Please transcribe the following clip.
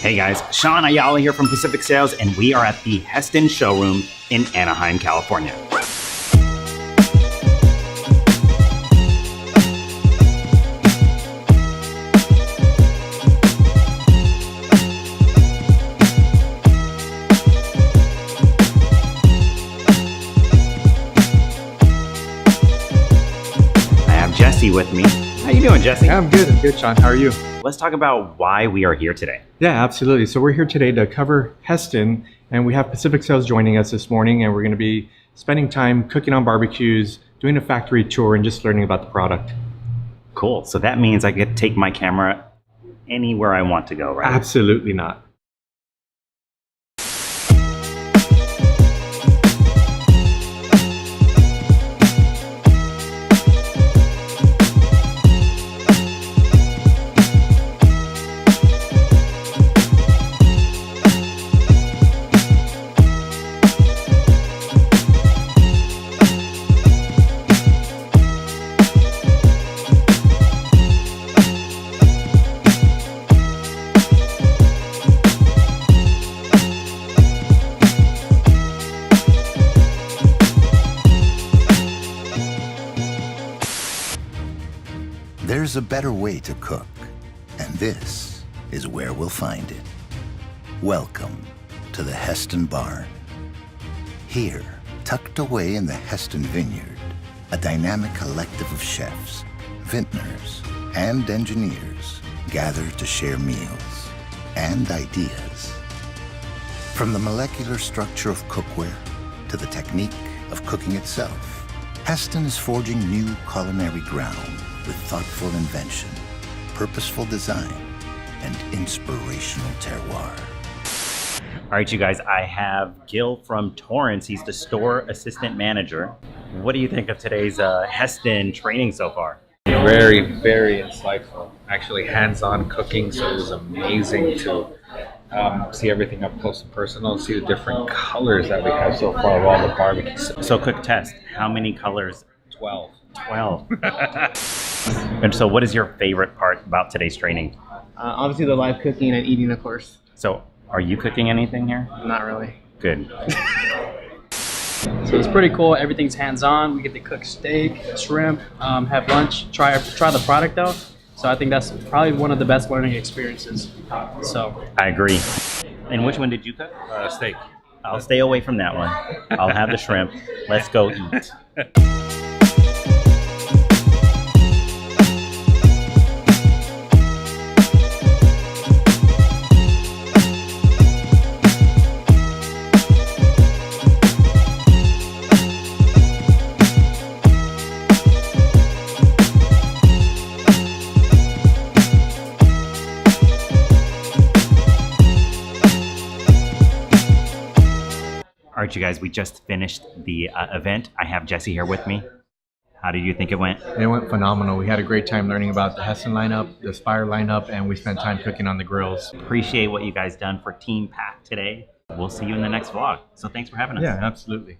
Hey guys, Shaun Ayala here from Pacific Sales, and we are at the Hestan showroom in Anaheim, California. I have Jesse with me. How you doing, Jesse? Yeah, I'm good, Shaun. How are you? Let's talk about why we are here today. Yeah, absolutely. So we're here today to cover Hestan, and we have Pacific Sales joining us this morning, and we're going to be spending time cooking on barbecues, doing a factory tour, and just learning about the product. Cool. So that means I get to take my camera anywhere I want to go, right? Absolutely not. There's a better way to cook, and this is where we'll find it. Welcome to the Hestan Barn. Here, tucked away in the Hestan Vineyard, a dynamic collective of chefs, vintners, and engineers gather to share meals and ideas. From the molecular structure of cookware to the technique of cooking itself, Hestan is forging new culinary ground with thoughtful invention, purposeful design, and inspirational terroir. All right, you guys, I have Gil from Torrance. He's the store assistant manager. What do you think of today's Hestan training so far? Very, very insightful. Actually, hands-on cooking, so it was amazing to see everything up close and personal, see the different colors that we have so far of all the barbecues. So quick test, how many colors? 12. 12. And so what is your favorite part about today's training? Obviously the live cooking and eating, of course. So are you cooking anything here? Not really. Good. So it's pretty cool. Everything's hands-on. We get to cook steak, shrimp, have lunch, try the product out. So I think that's probably one of the best learning experiences. So I agree. And which one did you cook? Steak. I'll stay away from that one. I'll have the shrimp. Let's go eat. All right, you guys, we just finished the event. I have Jesse here with me. How did you think it went? It went phenomenal. We had a great time learning about the Hestan lineup, the Spire lineup, and we spent time cooking on the grills. Appreciate what you guys done for Team Pack today. We'll see you in the next vlog. So thanks for having us. Yeah, absolutely.